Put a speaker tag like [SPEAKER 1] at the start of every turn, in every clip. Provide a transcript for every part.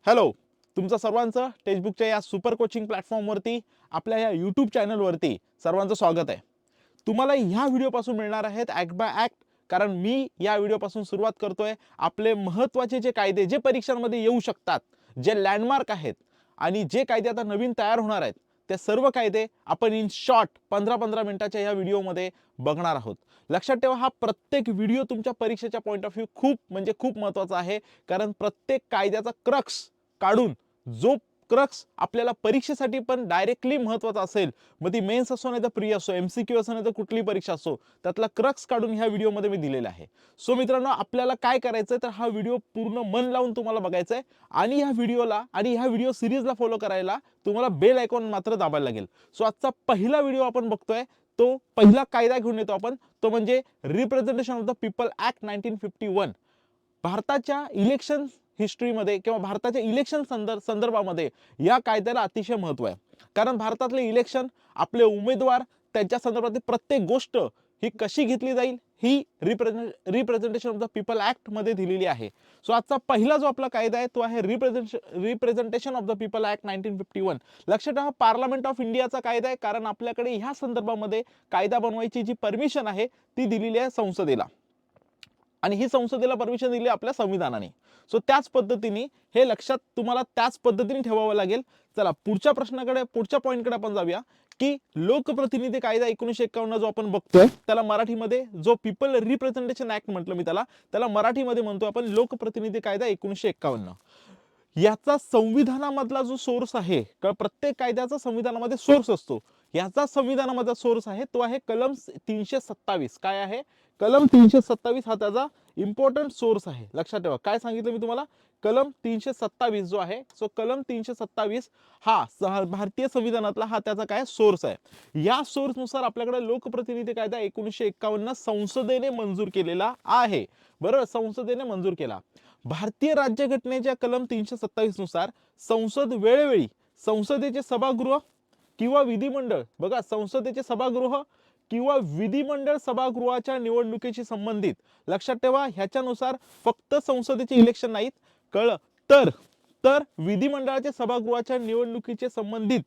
[SPEAKER 1] Hello, तुमचं सर्वांचं टेक्स्टबुकच्या या सुपर कोचिंग प्लॅटफॉर्मवरती आपल्या या यूट्यूब चॅनलवरती सर्वांचं स्वागत आहे. तुम्हाला ह्या व्हिडिओपासून मिळणार आहेत ॲक्ट बाय ॲक्ट, कारण मी या व्हिडिओपासून सुरुवात करतोय आपले महत्त्वाचे जे कायदे जे परीक्षांमध्ये येऊ शकतात, जे लँडमार्क आहेत आणि जे कायदे आता नवीन तयार होणार आहेत, ते सर्व कायदे आपण इन शॉर्ट 15-15 मिनिटाच्या या व्हिडिओमध्ये बघणार आहोत. लक्षात ठेवा, हा प्रत्येक व्हिडिओ तुमच्या परीक्षेच्या पॉईंट ऑफ व्ह्यू खूप महत्त्वाचा आहे, कारण प्रत्येक कायद्याचा क्रक्स काढून जो क्रक्स आपल्याला परीक्षेसाठी पण डायरेक्टली महत्त्वाचा असेल, मग ती मेन्स असो नाही तर प्री असो, एमसीक्यू असो नाही तर कुठली परीक्षा असो, त्यातला क्रक्स काढून ह्या व्हिडिओमध्ये मी दिलेला आहे. सो मित्रांनो, आपल्याला काय करायचं तर हा व्हिडिओ पूर्ण मन लावून तुम्हाला बघायचा आहे आणि ह्या व्हिडिओला आणि ह्या व्हिडिओ सिरीजला फॉलो करायला तुम्हाला बेल आयकॉन मात्र दाबायला लागेल. सो आजचा पहिला व्हिडिओ आपण बघतोय, तो पहिला कायदा घेऊन येतो आपण, तो म्हणजे representation of the people act 1951. भारताच्या इलेक्शन हिस्ट्रीमध्ये किंवा भारताच्या इलेक्शन संदर्भामध्ये या कायद्याला अतिशय महत्त्व आहे. कारण भारतातले इलेक्शन, आपले उमेदवार, त्यांच्या संदर्भातील प्रत्येक गोष्ट ही कशी घेतली जाईल ही representation of the people act मध्ये दिलेली आहे. सो आजचा पहिला जो आपला कायदा आहे तो आहे representation of the people act 1951. लक्षात ठेवा, पार्लमेंट ऑफ इंडियाचा कायदा आहे, कारण आपल्याकडे ह्या संदर्भामध्ये कायदा बनवायची जी परमिशन आहे ती दिलेली आहे संसदेला, आणि ही संसदेला परमिशन दिली आपल्या संविधानाने. सो त्याच पद्धतीने हे लक्षात तुम्हाला त्याच पद्धतीने ठेवावं लागेल. चला पुढच्या प्रश्नाकडे, पुढच्या पॉईंटकडे आपण जाऊया की लोकप्रतिनिधी कायदा 1951 जो आपण बघतोय त्याला मराठीमध्ये, जो पीपल रिप्रेझेंटेशन ऍक्ट म्हटलं मी त्याला मराठीमध्ये म्हणतो आपण लोकप्रतिनिधी कायदा 1951. याचा संविधानामधला जो सोर्स आहे, प्रत्येक कायद्याचा संविधानामध्ये सोर्स असतो, याचा संविधानामधला सोर्स आहे तो आहे कलम 327. काय आहे? कलम 327 हा त्याचा इम्पॉर्टंट सोर्स आहे. लक्षात ठेवा, काय सांगितलं मी तुम्हाला, कलम 327 जो आहे, सो कलम 327 हा भारतीय संविधानातला हा त्याचा काय सोर्स आहे. या सोर्स नुसार आपल्याकडे लोकप्रतिनिधी कायदा 1951 संसदेने मंजूर केलेला आहे. बरोबर, संसदेने मंजूर केला. भारतीय राज्यघटनेच्या कलम 327 नुसार संसद वेळोवेळी संसदेचे सभागृह किंवा विधिमंडळ, बघा, संसदेचे सभागृह किंवा विधिमंडळ सभागृहाच्या निवडणुकीशी संबंधित, लक्षात ठेवा ह्याच्यानुसार फक्त संसदेचे इलेक्शन नाहीत, कळलं, तर विधिमंडळाच्या सभागृहाच्या निवडणुकीचे संबंधित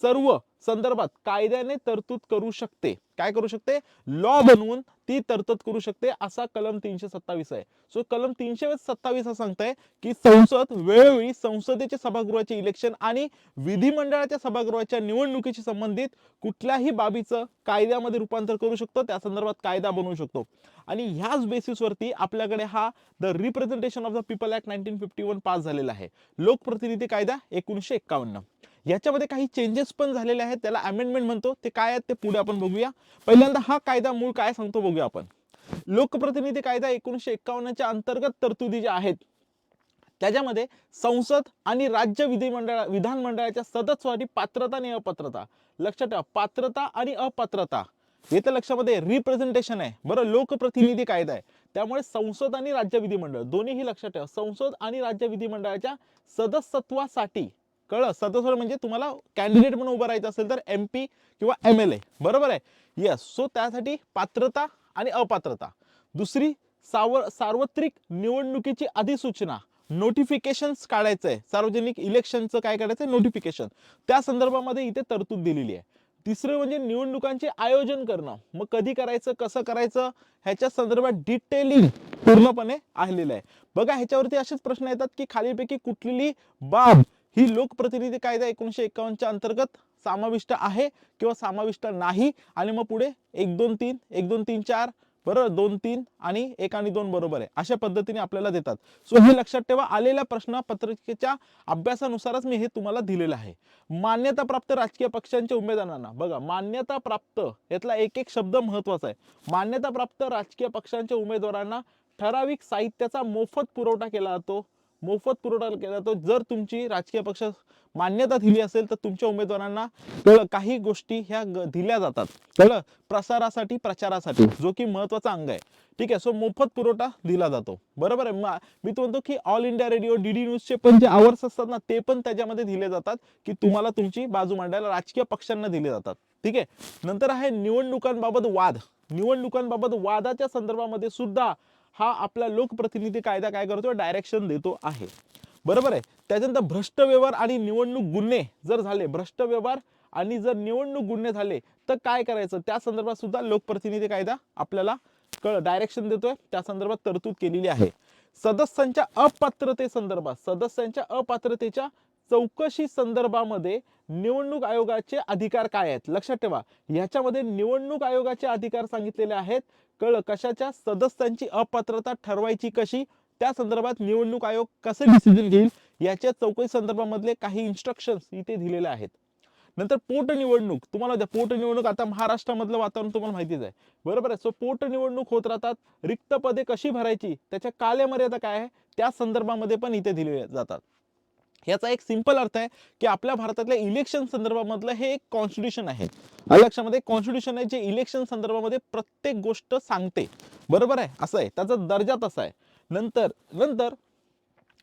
[SPEAKER 1] सर्व संदर्भात कायद्याने तरतूद करू शकते. काय करू शकते? लॉ बनवून ती तरतूद करू शकते, असा कलम 327 आहे. सो कलम 327 हा सांगताय की संसद वेळोवेळी संसदेच्या सभागृहाचे इलेक्शन आणि विधिमंडळाच्या सभागृहाच्या निवडणुकीशी संबंधित कुठल्याही बाबीचं कायद्यामध्ये रूपांतर करू शकतो, त्या संदर्भात कायदा बनवू शकतो. आणि ह्याच बेसिसवरती आपल्याकडे हा the representation of the people act 1951 pass झालेला आहे, लोकप्रतिनिधी कायदा 1951. याच्यामध्ये काही चेंजेस पण झालेले आहेत, त्याला अमेंडमेंट म्हणतो. ते काय आहेत ते पुढे आपण बघूया. पहिल्यांदा हा कायदा मूळ काय सांगतो बघूया आपण. लोकप्रतिनिधी कायदा 1951च्या अंतर्गत तरतुदी ज्या आहेत त्याच्यामध्ये संसद आणि राज्य विधानमंडळाच्या सदस्यासाठी पात्रता आणि अपात्रता, लक्षात ठेवा, पात्रता आणि अपात्रता येतं लक्षामध्ये, रिप्रेझेंटेशन आहे, बरं, लोकप्रतिनिधी कायदा आहे, त्यामुळे संसद आणि राज्य विधिमंडळ दोन्हीही लक्षात ठेवा, संसद आणि राज्य विधिमंडळाच्या सदस्यत्वासाठी, कळलं, सदस्य म्हणजे तुम्हाला कॅन्डिडेट म्हणून उभं राहायचं असेल तर एमपी किंवा एमएलए, बरोबर आहे, यस. सो त्यासाठी पात्रता आणि अपात्रता. दुसरी, सार्वत्रिक निवडणुकीची अधिसूचना, नोटिफिकेशन्स काढायचंय, सार्वजनिक इलेक्शनचं काय करायचंय, नोटिफिकेशन, त्या संदर्भामध्ये इथे तरतूद दिलेली आहे. तिसरं म्हणजे निवडणुकांचे आयोजन करणं, मग कधी करायचं, कसं करायचं, ह्याच्या संदर्भात डिटेलिंग पूर्णपणे आलेलं आहे. बघा, ह्याच्यावरती असेच प्रश्न येतात की खालीलपैकी कुठली बाब ही लोकप्रतिनिधी कायदा 1951च्या अंतर्गत समाविष्ट आहे किंवा समाविष्ट नाही, आणि मग पुढे 1 2 3 1 2 3 4, बरोबर, 2 3 आणि 1 आणि 2 बरोबर आहे, अशा पद्धतीने आपल्याला देतात. सो हे लक्षात ठेवा, आलेल्या प्रश्नपत्रिकेच्या अभ्यासानुसारच मी हे तुम्हाला दिलेलं आहे. मान्यता प्राप्त राजकीय पक्षांच्या उमेदवारांना, बघा, मान्यता प्राप्त यातला एक एक शब्द महत्वाचा आहे. मान्यता प्राप्त राजकीय पक्षांच्या उमेदवारांना ठराविक साहित्याचा मोफत पुरवठा केला जातो, मोफत पुरवठा केला जातो. जर तुमची राजकीय पक्ष मान्यता दिली असेल तर तुमच्या उमेदवारांना काही गोष्टी ह्या दिल्या जातात, कळलं, प्रसारासाठी, प्रचारासाठी, जो की महत्वाचा अंग आहे. ठीक आहे, सो मोफत पुरवठा दिला जातो, बरोबर आहे. मी तो म्हणतो की ऑल इंडिया रेडिओ, डीडी न्यूजचे पण जे आवर्स असतात ना, ते पण त्याच्यामध्ये दिले जातात की तुम्हाला तुमची बाजू मांडायला राजकीय पक्षांना दिले जातात. ठीक आहे. नंतर आहे निवडणुकांबाबत वाद. निवडणुकांबाबत वादाच्या संदर्भामध्ये सुद्धा हा आपला लोकप्रतिनिधी कायदा काय करतो, डायरेक्शन देतो आहे. बरोबर आहे. त्याच्यानंतर भ्रष्ट व्यवहार आणि निवडणूक गुन्हे जर झाले, भ्रष्ट व्यवहार आणि जर निवडणूक गुन्हे झाले तर काय करायचं, त्या संदर्भात सुद्धा लोकप्रतिनिधी कायदा आपल्याला डायरेक्शन देतोय, त्या संदर्भात तरतूद केलेली आहे. सदस्यांच्या अपात्रतेसंदर्भात, सदस्यांच्या अपात्रतेच्या चौकशी संदर्भामध्ये निवडणूक आयोगाचे अधिकार काय आहेत लक्षात ठेवा. ह्याच्यामध्ये निवडणूक आयोगाचे अधिकार सांगितलेले आहेत. कळलं, कशाच्या, सदस्यांची अपात्रता ठरवायची कशी, त्या संदर्भात निवडणूक आयोग कसे डिसिजन घेईल याच्या चौकशी संदर्भामधले काही इन्स्ट्रक्शन्स इथे दिलेले आहेत. नंतर पोटनिवडणूक, तुम्हाला पोटनिवडणूक आता महाराष्ट्रामधलं वातावरण तुम्हाला माहितीच आहे, बरोबर आहे. सो पोटनिवडणूक होत राहतात, रिक्त पदे कशी भरायची, त्याच्या कालमर्यादा काय आहे, त्या संदर्भामध्ये पण इथे दिले जातात. याचा एक सिंपल अर्थ आहे की आपल्या भारतातल्या इलेक्शन संदर्भामधलं हे एक कॉन्स्टिट्यूशन आहे. लक्षामध्ये कॉन्स्टिट्यूशन आहे जे इलेक्शन संदर्भामध्ये प्रत्येक गोष्ट सांगते, बरोबर आहे, असं आहे, त्याचा दर्जा तसा आहे. नंतर नंतर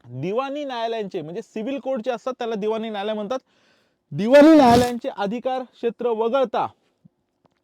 [SPEAKER 1] दिवाणी न्यायालयांचे म्हणजे सिव्हिल कोर्ट जे असतात त्याला दिवाणी न्यायालय म्हणतात. दिवाणी न्यायालयांचे अधिकार क्षेत्र वगळता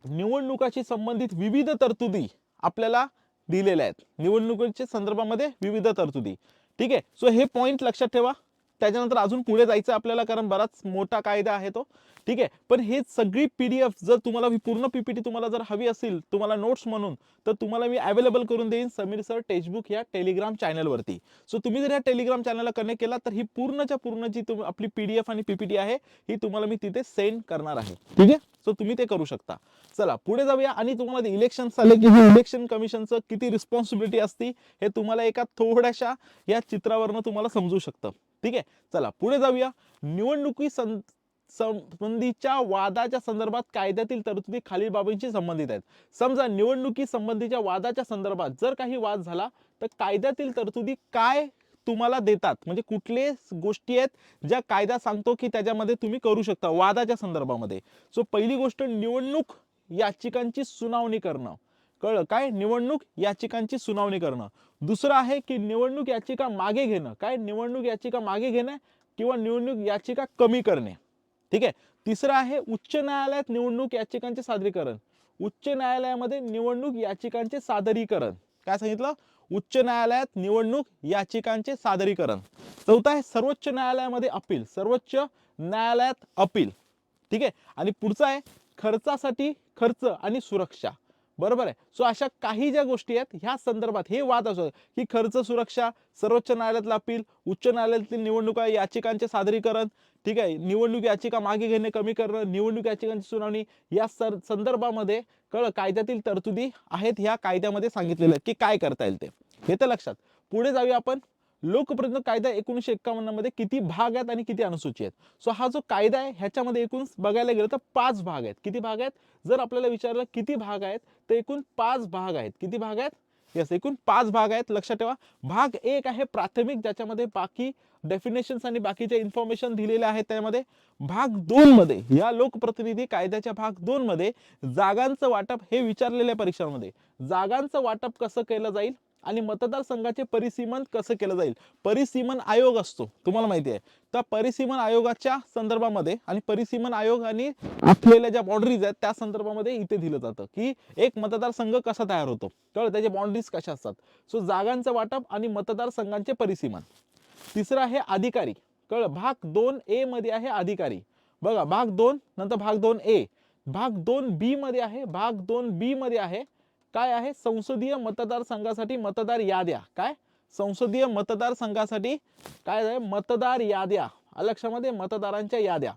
[SPEAKER 1] निवडणुकाशी संबंधित विविध तरतुदी आपल्याला दिलेल्या आहेत. निवडणुकीच्या संदर्भामध्ये विविध तरतुदी, ठीक आहे. सो हे पॉइंट लक्षात ठेवा. त्याच्यानंतर अजून पुढे जायचं आपल्याला, कारण बराच मोठा कायदा आहे तो, ठीक आहे. पण हे सगळी पीडीएफ जर तुम्हाला पूर्ण पीपीटी तुम्हाला जर हवी असेल तुम्हाला नोट्स म्हणून, तर तुम्हाला मी अवेलेबल करून देईन समीर सर टेक्स्टबुक या टेलिग्राम चॅनलवरती. सो तुम्ही जर या टेलिग्राम चॅनलला कनेक्ट केला तर ही पूर्णच्या पूर्ण जी आपली पीडीएफ आणि पीपीटी आहे ही तुम्हाला मी तिथे सेंड करणार आहे, ठीक आहे. सो तुम्ही ते करू शकता. चला पुढे जाऊया. आणि तुम्हाला इलेक्शन आले की हे इलेक्शन कमिशनचं किती रिस्पॉन्सिबिलिटी असते हे तुम्हाला एका थोड्याशा या चित्रावरनं तुम्हाला समजू शकतं, ठीक आहे. चला पुढे जाऊया. निवडणुकी संबंधीच्या वादाच्या संदर्भात कायद्यातील तरतुदी खालील बाबींशी संबंधित आहेत. समजा निवडणुकी संबंधीच्या वादाच्या संदर्भात जर काही वाद झाला तर कायद्यातील तरतुदी काय तुम्हाला देतात, म्हणजे कुठले गोष्टी आहेत ज्या कायदा सांगतो की त्याच्यामध्ये तुम्ही करू शकता वादाच्या संदर्भामध्ये. सो पहिली गोष्ट, निवडणूक याचिकांची सुनावणी करणं. कळलं काय, निवडणूक याचिकांची सुनावणी करणं. दुसरं आहे की निवडणूक याचिका मागे घेणं. काय, निवडणूक याचिका मागे घेणे किंवा निवडणूक याचिका कमी करणे, ठीक आहे. तिसरं आहे उच्च न्यायालयात निवडणूक याचिकांचे सादरीकरण. उच्च न्यायालयामध्ये निवडणूक याचिकांचे सादरीकरण, काय सांगितलं, उच्च न्यायालयात निवडणूक याचिकांचे सादरीकरण. चौथा आहे सर्वोच्च न्यायालयामध्ये अपील, सर्वोच्च न्यायालयात अपील, ठीक आहे. आणि पुढचा आहे खर्चासाठी खर्च आणि सुरक्षा, बरोबर आहे. सो अशा काही ज्या गोष्टी आहेत ह्या संदर्भात हे वाद असतात की खर्च, सुरक्षा, सर्वोच्च न्यायालयातला अपील, उच्च न्यायालयातील निवडणुका याचिकांचे सादरीकरण, ठीक आहे, निवडणूक याचिका मागे घेणे कमी करणं, निवडणूक याचिकांची सुनावणी, या संदर्भामध्ये कायद्यातील तरतुदी आहेत, ह्या कायद्यामध्ये सांगितलेलं आहे की काय करता येईल ते, हे तर लक्षात. पुढे जाऊया आपण. लोकप्रतिनिधी कायदा 1951 मध्ये किती भाग आहेत आणि किती अनुसूची आहेत. सो हा जो कायदा आहे ह्याच्यामध्ये एकूण बघायला गेलं तर 5 भाग आहेत. किती भाग आहेत, जर आपल्याला विचारलं किती भाग आहेत तर एकूण 5 भाग आहेत. किती भाग आहेत, यस, एकूण 5 भाग आहेत, लक्षात ठेवा. भाग 1 आहे प्राथमिक, ज्याच्यामध्ये बाकी डेफिनेशन्स आणि बाकीचे इन्फॉर्मेशन दिलेले आहेत. त्यामध्ये भाग 2 मध्ये, या लोकप्रतिनिधी कायद्याच्या भाग 2 मध्ये जागांचं वाटप हे विचारलेल्या परीक्षांमध्ये, जागांचं वाटप कसं केलं जाईल आणि मतदारसंघाचे परिसीमन कसं केलं जाईल. परिसीमन आयोग असतो, तुम्हाला माहिती आहे. तर परिसीमन आयोगाच्या संदर्भामध्ये आणि परिसीमन आयोग आणि असलेल्या ज्या बाउंड्रीज आहेत त्या संदर्भामध्ये इथे दिलं जातं की एक मतदारसंघ कसा तयार होतो, कळलं, त्याचे बाउंड्रीज कशा असतात. सो जागांचं वाटप आणि मतदारसंघांचे परिसीमन. तिसरं आहे अधिकारी, कळलं, भाग 2A मध्ये आहे अधिकारी. बघा भाग 2 नंतर भाग 2A, भाग 2B मध्ये आहे, भाग 2B मध्ये आहे काय आहे, संसदीय मतदारसंघासाठी मतदार याद्या. काय, संसदीय मतदारसंघासाठी काय आहे, मतदार याद्या, लक्षामध्ये मतदारांच्या याद्या.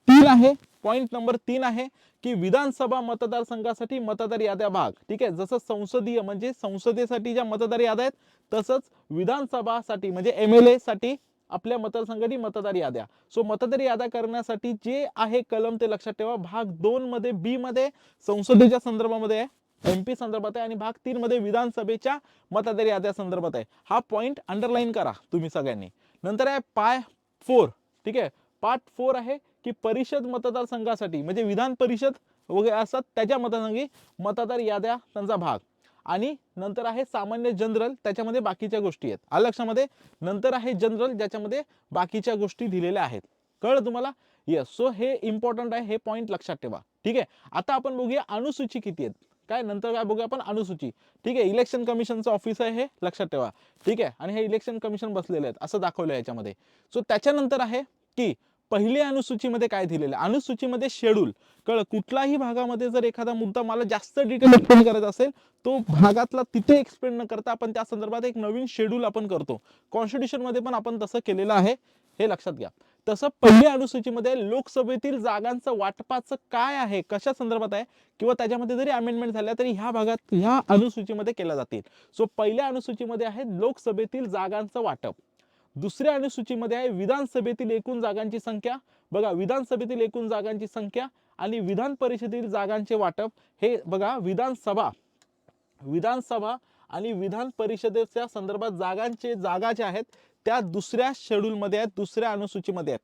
[SPEAKER 1] 3 आहे, पॉइंट नंबर 3 आहे की विधानसभा मतदारसंघासाठी मतदार याद्या भाग, ठीक आहे. जसं संसदीय म्हणजे संसदेसाठी ज्या मतदार याद्या आहेत तसंच विधानसभासाठी म्हणजे MLA साठी आपल्या मतदारसंघासाठी मतदार याद्या. सो मतदार याद्या करण्यासाठी जे आहे कलम ते लक्षात ठेवा. भाग 2 मध्ये B मध्ये संसदेच्या संदर्भामध्ये आहे, MP संदर्भात आहे, आणि भाग 3 मध्ये विधानसभेच्या मतदार याद्या संदर्भात आहे. हा पॉइंट अंडरलाईन करा तुम्ही सगळ्यांनी. नंतर आहे पाय 4, ठीक आहे. पार्ट 4 आहे की परिषद मतदारसंघासाठी म्हणजे विधान परिषद वगैरे असतात त्याच्या मतदारसंघी मतदार याद्या त्यांचा भाग. आणि नंतर आहे सामान्य जनरल, त्याच्यामध्ये बाकीच्या गोष्टी आहेत, आलं लक्षामध्ये. नंतर आहे जनरल, ज्याच्यामध्ये बाकीच्या गोष्टी दिलेल्या आहेत, कळलं तुम्हाला. यस, सो हे इम्पॉर्टंट आहे, हे पॉइंट लक्षात ठेवा, ठीक आहे. आता आपण बघूया अनुसूची किती आहेत. काय नंतर काय बघूया आपण अनुसूची, ठीक आहे. इलेक्शन कमिशनचं ऑफिस आहे हे लक्षात ठेवा, ठीक आहे. आणि हे इलेक्शन कमिशन बसलेले आहेत असं दाखवलं याच्यामध्ये. सो त्याच्यानंतर आहे की पहिल्या अनुसूचीमध्ये काय दिलेलं आहे, अनुसूचीमध्ये शेड्यूल कळ कुठलाही भागामध्ये जर एखादा मुद्दा मला जास्त डिटेल एक्सप्लेन करायचा असेल, तो भागातला तिथे एक्सप्लेन न करता आपण त्या संदर्भात एक नवीन शेड्यूल आपण करतो. कॉन्स्टिट्यूशन मध्ये पण आपण तसं केलेलं आहे, हे लक्षात घ्या. तसं पहिल्या अनुसूचीमध्ये लोकसभेतील जागांचं वाटपाचं काय आहे, कशा संदर्भात आहे किंवा त्याच्यामध्ये जरी अमेंडमेंट झाल्या तरी ह्या भागात ह्या अनुसूचीमध्ये केल्या जातील. सो पहिल्या अनुसूचीमध्ये आहे लोकसभेतील जागांचं वाटप. दुसऱ्या अनुसूचीमध्ये आहे विधानसभेतील एकूण जागांची संख्या. बघा विधानसभेतील एकूण जागांची संख्या आणि विधान परिषदेतील जागांचे वाटप हे बघा विधानसभा आणि विधान परिषदेच्या संदर्भात जागा ज्या आहेत त्या दुसऱ्या शेड्यूल मध्ये आहेत, दुसऱ्या अनुसूचीमध्ये आहेत.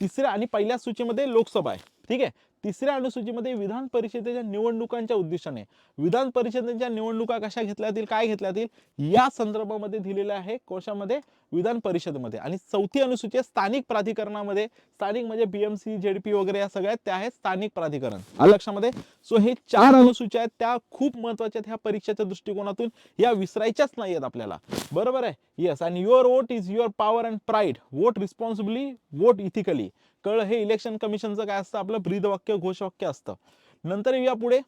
[SPEAKER 1] तिसऱ्या आणि पहिल्या सूचीमध्ये लोकसभा आहे, ठीक आहे. तिसऱ्या अनुसूचीमध्ये विधान परिषदेच्या निवडणुकांच्या उद्देशाने विधान परिषदेच्या निवडणुका कशा घेतल्या जातील, काय घेतल्या जातील या संदर्भामध्ये दिलेलं आहे, कोशामध्ये विधान परिषदेमध्ये. आणि चौथी अनुसूची स्थानिक प्राधिकरणामध्ये, स्थानिक म्हणजे बीएमसी जेडपी वगैरे या सगळ्या त्या आहेत स्थानिक प्राधिकरण, आलं लक्षामध्ये. सो हे 4 अनुसूच्या आहेत, त्या खूप महत्त्वाच्या आहेत ह्या परीक्षेच्या दृष्टिकोनातून, या विसरायच्याच नाही आहेत आपल्याला, बरोबर आहे. येस. आणि your vote is your power and pride, vote responsibly, vote ethically. कळ हे इलेक्शन कमिशनचं काय असतं आपलं ब्रीदवाक्य घोषवाक्य असतं. नंतर येऊया पुढे,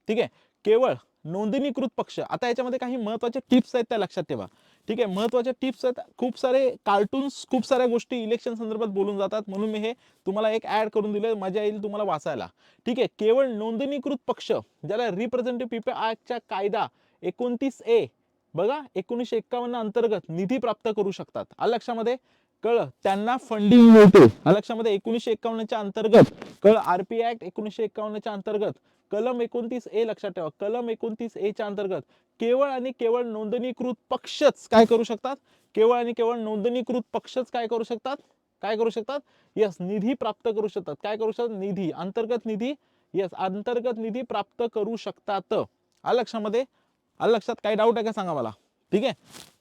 [SPEAKER 1] ठीक आहे. केवळ नोंदणीकृत पक्ष, आता याच्यामध्ये काही महत्त्वाचे टिप्स आहेत त्या लक्षात ठेवा, ठीक आहे. महत्त्वाचे टिप्स आहेत, खूप सारे कार्टून्स खूप साऱ्या गोष्टी इलेक्शन संदर्भात बोलून जातात, म्हणून मी हे तुम्हाला एक ऍड करून दिले, मजा येईल तुम्हाला वाचायला, ठीक आहे. केवळ नोंदणीकृत पक्ष ज्याला रिप्रेझेंटेटिव्ह पीपल ऍक्टच्या कायदा 29A बघा 1951 अंतर्गत निधी प्राप्त करू शकतात, आलं लक्षामध्ये. कळ त्यांना फंडिंग मिळते, आलं लक्षामध्ये. 1951च्या अंतर्गत कळ आरपी ऍक्ट 1951च्या अंतर्गत कलम 29A लक्षात ठेवा, कलम 29A च्या अंतर्गत केवळ आणि केवळ नोंदणीकृत पक्षच काय करू शकतात, केवळ आणि केवळ नोंदणीकृत पक्षच काय करू शकतात, काय करू शकतात, यस निधी प्राप्त करू शकतात. काय करू शकतात, निधी, अंतर्गत निधी, यस अंतर्गत निधी प्राप्त करू शकतात, आलं लक्षामध्ये. आलं लक्षात, काही डाऊट आहे का सांगा मला, ठीक आहे.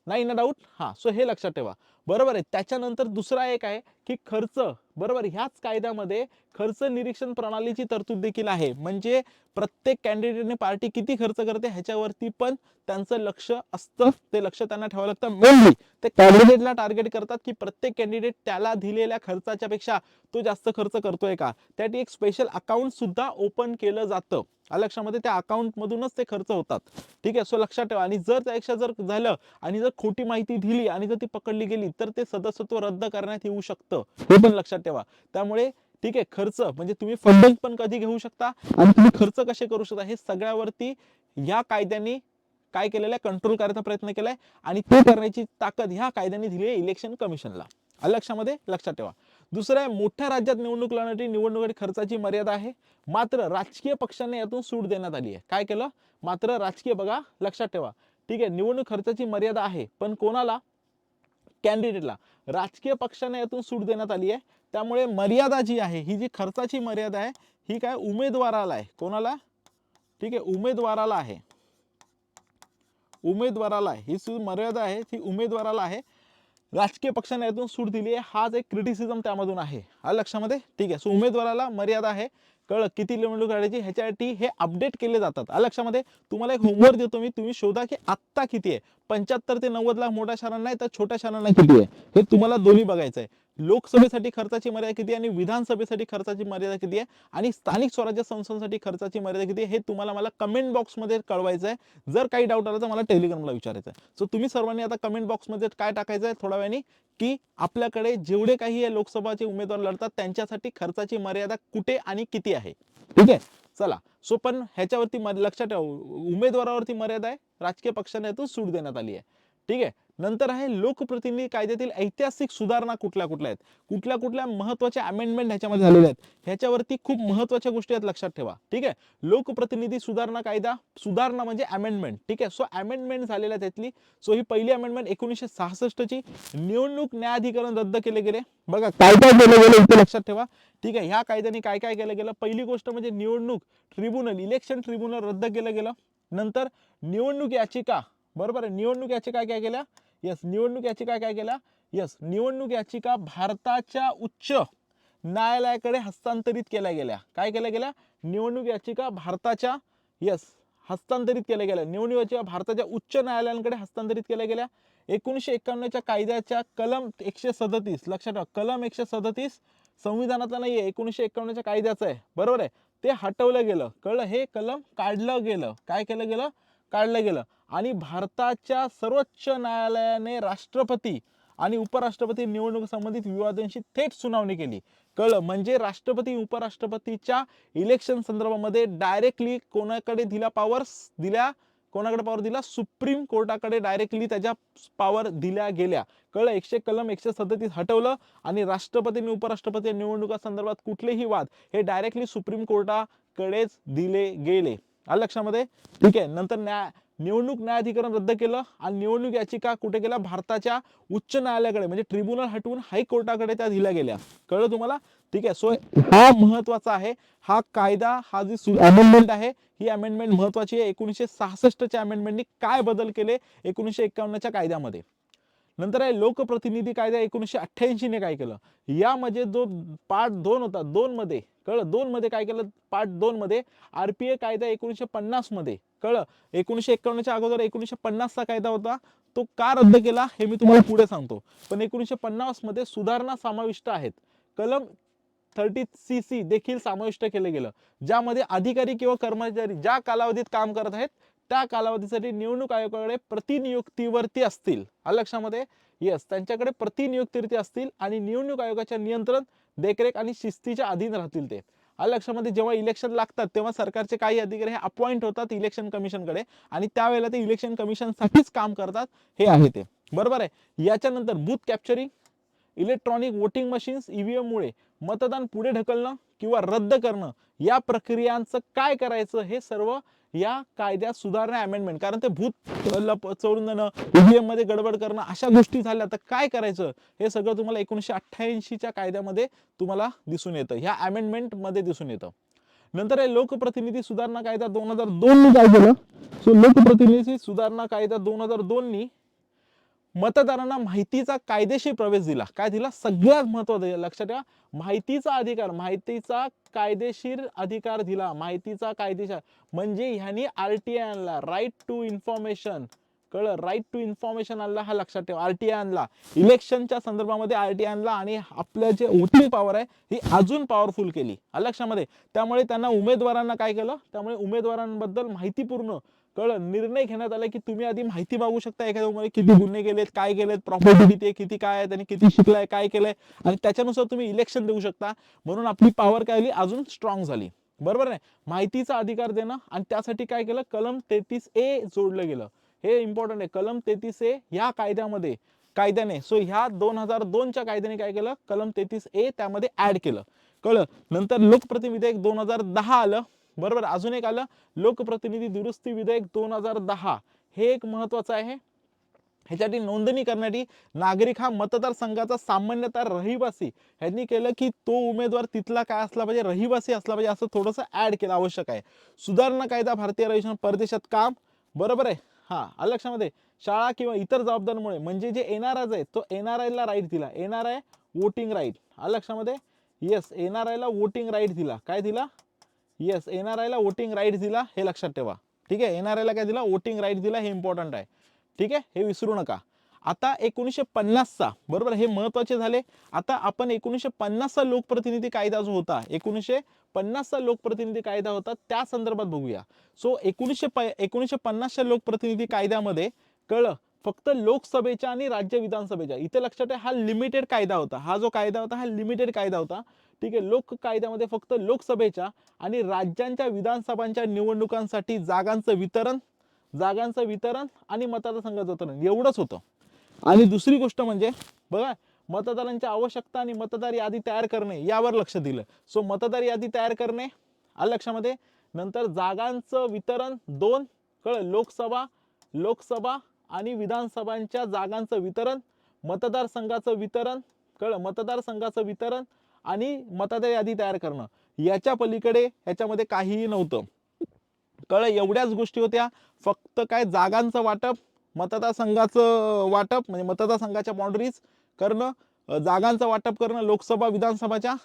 [SPEAKER 1] नाही ना डाऊट, हा. सो हे लक्षात ठेवा, बरोबर आहे. त्याच्यानंतर दुसरा एक आहे की खर्च, बरोबर. ह्याच कायद्यामध्ये खर्च निरीक्षण प्रणालीची तरतूद देखील आहे, म्हणजे प्रत्येक कॅन्डिडेटने पार्टी किती खर्च करते ह्याच्यावरती पण त्यांचं लक्ष असतं, ते लक्ष त्यांना ठेवावं लागतं. मेनली ते कॅन्डिडेटला टार्गेट करतात की प्रत्येक कॅन्डिडेट त्याला दिलेल्या खर्चाच्या पेक्षा तो जास्त खर्च करतोय का, त्यासाठी एक स्पेशल अकाउंट सुद्धा ओपन केलं जातं, लक्षामध्ये. त्या अकाउंट मधूनच ते खर्च होतात, ठीक आहे. सो लक्षात ठेवा. आणि जर त्यापेक्षा जर झालं आणि जर खोटी माहिती दिली आणि जर ती पकडली गेली तर ते सदस्यत्व रद्द करण्यात येऊ शकतं, हे पण लक्षात ठेवा. त्यामुळे ठीक आहे, खर्च म्हणजे तुम्ही फंडिंग पण कधी घेऊ शकता आणि तुम्ही खर्च कसे करू शकता हे सगळ्यावरती या कायद्याने काय केलेलं आहे, कंट्रोल करायचा प्रयत्न केलाय आणि ते करण्याची ताकद ह्या कायद्याने दिली आहे इलेक्शन कमिशनला, आलं लक्षामध्ये. लक्षात ठेवा. दुसरं आहे मोठ्या राज्यात निवडणूक लढवण्यासाठी निवडणुकीची खर्चाची मर्यादा आहे, मात्र राजकीय पक्षांना यातून सूट देण्यात आली आहे. काय केलं, मात्र राजकीय, बघा लक्षात ठेवा, ठीक आहे. निवडणूक खर्चाची मर्यादा आहे पण कोणाला, कॅन्डिडेटला. राजकीय पक्षांना यातून सूट देण्यात आली आहे, त्यामुळे मर्यादा जी आहे ही जी खर्चाची मर्यादा आहे ही काय उमेदवाराला आहे, कोणाला, ठीक आहे उमेदवाराला आहे, उमेदवाराला आहे ही मर्यादा आहे ती उमेदवाराला आहे. राजकीय पक्षांना यातून सूट दिली आहे, हाच एक क्रिटिसिझम त्यामधून आहे, आलं लक्षामध्ये, ठीक आहे. सो उमेदवाराला मर्यादा आहे, कळ किती निवडणूक लढायची ह्याच्यासाठी हे अपडेट केले जातात, आलं लक्षामध्ये. तुम्हाला एक होमवर्क देतो मी, तुम्ही शोधा की आत्ता किती आहे, 75 ते 90 लाख मोठ्या शहरांना नाही तर छोट्या शहरांना किती आहे, हे तुम्हाला दोन्ही बघायचं आहे. लोकसभेसाठी खर्चाची मर्यादा किती आणि विधानसभेसाठी खर्चाची मर्यादा किती आहे आणि स्थानिक स्वराज्य संस्थांसाठी खर्चाची मर्यादा किती आहे हे तुम्हाला मला कमेंट बॉक्समध्ये कळवायचं आहे. जर काही डाऊट आला तर मला टेलिग्रामला विचारायचं आहे. सो तुम्ही सर्वांनी आता कमेंट बॉक्समध्ये काय टाकायचं आहे थोड्या वेळाने की आपल्याकडे जेवढे काही लोकसभाचे उमेदवार लढतात त्यांच्यासाठी खर्चाची मर्यादा कुठे आणि किती आहे, ठीक आहे. चला. सो पण ह्याच्यावरती लक्षात ठेवा, उमेदवारावरती मर्यादा आहे, राजकीय पक्षांना यातून सूट देण्यात आली आहे, ठीक आहे. नंतर आहे लोकप्रतिनिधी कायद्यातील ऐतिहासिक सुधारणा कुठल्या कुठल्या आहेत, कुठल्या कुठल्या महत्त्वाच्या अमेंडमेंट ह्याच्यामध्ये झालेल्या आहेत, ह्याच्यावरती खूप महत्त्वाच्या गोष्टी आहेत, लक्षात ठेवा, ठीक आहे. लोकप्रतिनिधी सुधारणा कायदा, सुधारणा म्हणजे अमेंडमेंट, ठीक आहे. सो अमेंडमेंट झालेल्या त्यातली, सो ही पहिली अमेंडमेंट 1966 ची, निवडणूक न्यायाधिकरण रद्द केले गेले. बघा काय काय केलं गेलं इथे लक्षात ठेवा, ठीक आहे. ह्या कायद्याने काय काय केलं गेलं, पहिली गोष्ट म्हणजे निवडणूक ट्रिब्युनल, इलेक्शन ट्रिब्युनल रद्द केलं गेलं. नंतर निवडणूक याचिका, बरोबर आहे, निवडणूक याचिका काय केल्या, यस निवडणूक याचिका काय केल्या, यस निवडणूक याचिका भारताच्या उच्च न्यायालयाकडे हस्तांतरित केल्या गेल्या. काय केल्या गेल्या, निवडणूक याचिका भारताच्या, यस हस्तांतरित केल्या गेल्या, निवडणुकीच्या भारताच्या उच्च न्यायालयांकडे हस्तांतरित केल्या गेल्या. 1951च्या कायद्याच्या कलम 137, लक्षात ठेवा कलम 137 संविधानातला नाहीये, 1951च्या कायद्याचं आहे, बरोबर आहे. ते हटवलं गेलं, कळलं, हे कलम काढलं गेलं. काय केलं गेलं? काढलं गेलं. आणि भारताच्या सर्वोच्च न्यायालयाने राष्ट्रपती आणि उपराष्ट्रपती निवडणूक संबंधित विवादांशी थेट सुनावणी केली. कळलं, म्हणजे राष्ट्रपती उपराष्ट्रपतीच्या इलेक्शन संदर्भामध्ये डायरेक्टली कोणाकडे दिला पावर्स दिल्या, कोणाकडे पॉवर दिला? सुप्रीम कोर्टाकडे डायरेक्टली त्याच्या पॉवर दिल्या गेल्या. कळलं, कलम 137 हटवलं आणि राष्ट्रपती आणि उपराष्ट्रपती निवडणुका संदर्भात कुठलेही वाद हे डायरेक्टली सुप्रीम कोर्टाकडेच दिले गेले. आलं लक्षामध्ये? ठीक आहे. नंतर निवडणूक न्यायाधिकरण रद्द केलं आणि निवडणूक याचिका कुठे गेल्या? भारताच्या उच्च न्यायालयाकडे, म्हणजे ट्रिब्युनल हटवून हायकोर्टाकडे त्या दिल्या गेल्या. कळलं तुम्हाला? ठीक आहे. सो हा महत्वाचा आहे, हा कायदा, हा जी अमेंडमेंट आहे ही अमेंडमेंट महत्वाची आहे. 1966च्या अमेंडमेंटनी काय बदल केले 1951च्या कायद्यामध्ये. नंतर आहे लोकप्रतिनिधी कायदा 1988 ने काय केलं, यामध्ये जो पार्ट 2 होता, 2 मध्ये कळलं, 2 मध्ये काय केलं, पार्ट 2 मध्ये आरपीए कायदा 1950 मध्ये, कळलं, 1951च्या अगोदर 1950 चा कायदा होता, तो का रद्द केला हे मी तुम्हाला पुढे सांगतो. पण 1950 मध्ये सुधारणा समाविष्ट आहेत. कलम 30CC देखील समाविष्ट केले गेलं, ज्यामध्ये अधिकारी किंवा कर्मचारी ज्या कालावधीत काम करत आहेत त्या कालावधीसाठी निवडणूक आयोगाकडे प्रतिनियुक्तीवरती असतील. लक्षामध्ये? येस, त्यांच्याकडे प्रतिनियुक्तीवरती असतील आणि निवडणूक आयोगाच्या नियंत्रण, देखरेख आणि शिस्तीच्या अधीन राहतील ते. लक्षामध्ये? जेव्हा इलेक्शन लागतात तेव्हा सरकारचे काही अधिकारी हे अपॉइंट होतात इलेक्शन कमिशनकडे आणि त्यावेळेला ते इलेक्शन कमिशन साठीच काम करतात, हे आहे ते, बरोबर आहे. याच्यानंतर booth capturing, electronic voting machines, EVM मुळे मतदान पुढे ढकलणं किंवा रद्द करणं या प्रक्रियांचं काय करायचं हे सर्व या कायद्यात सुधारणा अमेंडमेंट, कारण ते भूत चोरून जाणं, ईव्हीएम मध्ये गडबड करणं अशा गोष्टी झाल्या तर काय करायचं हे सगळं तुम्हाला 1988च्या कायद्यामध्ये तुम्हाला दिसून येतं, ह्या अमेंडमेंट मध्ये दिसून येतं. नंतर आहे लोकप्रतिनिधी सुधारणा कायदा 2002 नी काय केलं? सो लोकप्रतिनिधी सुधारणा कायदा 2002 नी मतदारांना माहितीचा कायदेशीर प्रवेश दिला. काय दिला? सगळ्यात महत्त्वाचं लक्षात ठेवा, माहितीचा अधिकार, माहितीचा कायदेशीर अधिकार दिला. माहितीचा कायदेशीर म्हणजे ह्यानी आरटीआय आणला, राईट टू इन्फॉर्मेशन. कळलं, राईट टू इन्फॉर्मेशन आणला, हा लक्षात ठेवा. आरटीआय आणला, इलेक्शनच्या संदर्भामध्ये आरटीआय आणला आणि आपल्या जे वोटिंग पॉवर आहे ही अजून पॉवरफुल केली. लक्षामध्ये? त्यामुळे त्यांना उमेदवारांना काय केलं, त्यामुळे उमेदवारांबद्दल माहितीपूर्ण कळलं निर्णय घेण्यात आला की तुम्ही आधी माहिती मागू शकता एखाद्या उमेदवाराला, किती गुन्हे केलेत, काय केलेत, प्रॉपर्टी किती आहे, किती काय आहे, त्यांनी किती शिकलाय, काय केलंय, आणि त्याच्यानुसार तुम्ही इलेक्शन देऊ शकता. म्हणून आपली पॉवर काय झाली, अजून स्ट्रॉंग झाली, बरोबर आहे. माहितीचा अधिकार देणं आणि त्यासाठी काय केलं, कलम 33A जोडलं गेलं. हे इम्पॉर्टंट आहे, कलम 33A ह्या कायद्याने सो ह्या 2002च्या कायद्याने काय केलं, कलम 33A त्यामध्ये ऍड केलं. कळलं. नंतर लोकप्रतिनिधी विधेयक 2010 आलं, बरोबर. अजून एक आलं लोकप्रतिनिधी दुरुस्ती विधेयक 2010, हे एक महत्वाचं आहे. ह्याच्यासाठी नोंदणी करण्यासाठी नागरिक हा मतदारसंघाचा सामान्यतः रहिवासी ह्यांनी केलं की तो उमेदवार तिथला काय असला पाहिजे, रहिवासी असला पाहिजे, असं थोडंसं ऍड केलं, आवश्यक आहे. सुधारणा कायदा भारतीय रहिवासी परदेशात काम, बरोबर आहे. हा लक्षामध्ये? शाळा किंवा इतर जबाबदारीमुळे म्हणजे जे एनआरआय आहे तो एनआरआय ला राईट दिला, एनआरआय वोटिंग राईट. लक्षामध्ये? येस, एनआरआय ला वोटिंग राईट दिला. काय दिला? येस, एनआरआय ला वोटिंग राईट दिला, हे लक्षात ठेवा. ठीक आहे, एनआरआय ला काय दिला, वोटिंग राईट दिला, हे इम्पॉर्टंट आहे. ठीक आहे, हे विसरू नका. आता 1950 चा, बरोबर, हे महत्वाचे झाले. आता आपण 1950 चा लोकप्रतिनिधी कायदा जो होता, 1950 चा लोकप्रतिनिधी कायदा होता त्या संदर्भात बघूया. सो 1950 च्या लोकप्रतिनिधी कायद्यामध्ये कळलं फक्त लोकसभेच्या आणि राज्य विधानसभेच्या, इथे लक्षात आहे हा लिमिटेड कायदा होता, हा जो कायदा होता हा लिमिटेड कायदा होता. ठीक आहे, लोक कायद्यामध्ये फक्त लोकसभेच्या आणि राज्यांच्या विधानसभांच्या निवडणुकांसाठी जागांचं वितरण आणि मतदारसंघाचं वितरण एवढंच होतं. आणि दुसरी गोष्ट म्हणजे बघा, मतदारांच्या आवश्यकता आणि मतदार यादी तयार करणे यावर लक्ष दिलं. सो मतदार यादी तयार करणे आलं लक्षामध्ये. नंतर जागांचं वितरण 2, कळलं, लोकसभा आणि विधानसभांच्या जागांचं वितरण, मतदारसंघाचं वितरण, कळलं, मतदारसंघाचं वितरण आणि मतदार यादी तयार करणं, याच्या पलीकडे ह्याच्यामध्ये काहीही नव्हतं. कळलं, एवढ्याच गोष्टी होत्या. फक्त काय, जागांचं वाटप, मतदारसंघाचं वाटप म्हणजे मतदारसंघाच्या बाउंड्रीज करणं, जागांचं वाटप करणं लोकसभा विधानसभाच्या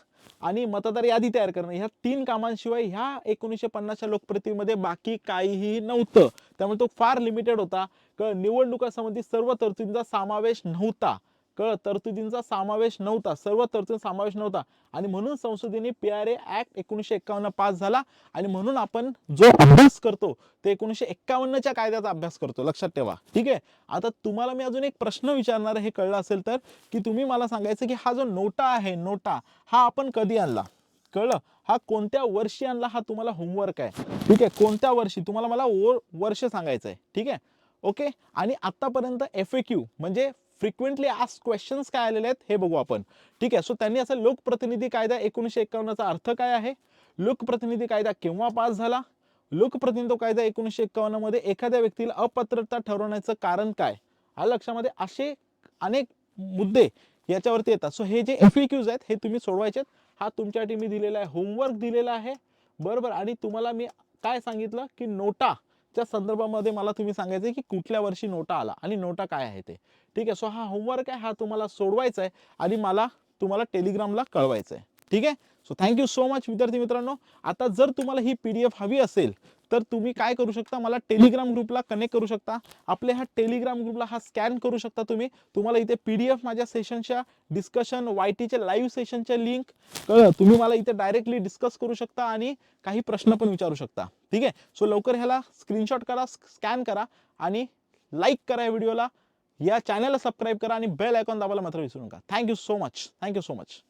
[SPEAKER 1] आणि मतदार यादी तयार करणं, ह्या 3 कामांशिवाय ह्या 1950च्या लोकप्रतिनिधीमध्ये बाकी काहीही नव्हतं. त्यामुळे तो फार लिमिटेड होता. निवडणुकांसंबंधी सर्व तरतुदींचा समावेश नव्हता. तरतुदींचा समावेश नव्हता, सर्व तरतुदींचा समावेश नव्हता आणि म्हणून संसदेने PRA ऍक्ट 1951 पास झाला आणि म्हणून आपण जो अभ्यास करतो ते 1951च्या कायद्याचा अभ्यास करतो, लक्षात ठेवा. ठीक आहे. आता तुम्हाला मी अजून एक प्रश्न विचारणार आहे, हे कळलं असेल तर, की तुम्ही मला सांगायचं की हा जो नोटा आहे, नोटा हा आपण कधी आणला, कळलं, हा कोणत्या वर्षी आणला, हा तुम्हाला होमवर्क आहे. ठीक आहे. कोणत्या वर्षी तुम्हाला मला वर्ष सांगायचं आहे. ठीक आहे. ओके. आणि आतापर्यंत FAQ म्हणजे फ्रिक्वेंटली आस्क्ड क्वेश्चन्स काय आलेले आहेत हे बघू आपण. ठीक आहे. सो त्यांनी असं लोकप्रतिनिधी कायदा 1951चा अर्थ काय आहे, लोकप्रतिनिधी कायदा केव्हा पास झाला, लोकप्रतिनिधी कायदा 1951 मध्ये एखाद्या व्यक्तीला अपात्रता ठरवण्याचं कारण काय, हा लक्षामध्ये असे अनेक मुद्दे याच्यावरती येतात. सो हे जे FAQs आहेत हे तुम्ही सोडवायचे. हा तुमच्यासाठी मी दिलेला आहे, होमवर्क दिलेला आहे, बरोबर. आणि तुम्हाला मी काय सांगितलं की नोटाच्या संदर्भामध्ये मला तुम्ही सांगायचं की कुठल्या वर्षी नोटा आला आणि नोटा काय आहे ते. ठीक आहे. सो हा होमवर्क आहे, हा तुम्हाला सोडवायचा आहे आणि मला तुम्हाला टेलिग्रामला कळवायचं आहे. ठीक आहे. सो थँक्यू सो मच विद्यार्थी मित्रांनो. आता जर तुम्हाला ही PDF हवी असेल तर तुम्ही काय करू शकता, मला टेलिग्राम ग्रुपला कनेक्ट करू शकता. आपल्या ह्या टेलिग्राम ग्रुपला हा स्कॅन करू शकता तुम्ही. तुम्हाला इथे PDF माझ्या सेशनच्या डिस्कशन, YTच्या लाईव्ह सेशनच्या लिंक तुम्ही मला इथे डायरेक्टली डिस्कस करू शकता आणि काही प्रश्न पण विचारू शकता. ठीक आहे. सो लवकर ह्याला स्क्रीनशॉट करा, स्कॅन करा आणि लाईक करा या व्हिडिओला, या चॅनलला सबस्क्राईब करा आणि बेल आयकॉन दाबायला मात्र विसरू नका. Thank you so much. Thank you so much.